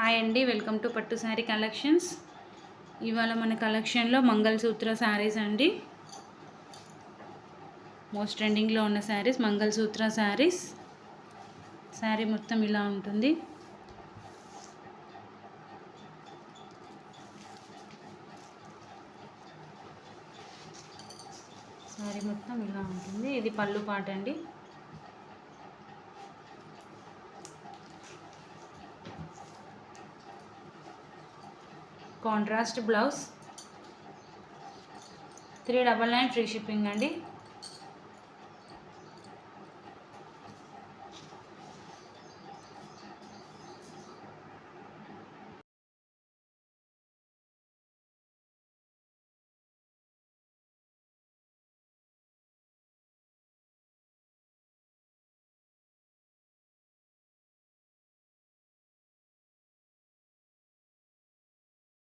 Hi అండి, welcome to పట్టు sari collections. ఇవాళ మన కలెక్షన్లో మంగళసూత్ర శారీస్ అండి. మోస్ట్ ట్రెండింగ్లో ఉన్న శారీస్ మంగళసూత్ర శారీస్. శారీ మొత్తం ఇలా ఉంటుంది. శారీ మొత్తం ఇలా ఉంటుంది. ఇది పళ్ళు పాట అండి. కాంట్రాస్ట్ బ్లౌజ్, 399 ఫ్రీ షిప్పింగ్ అండి.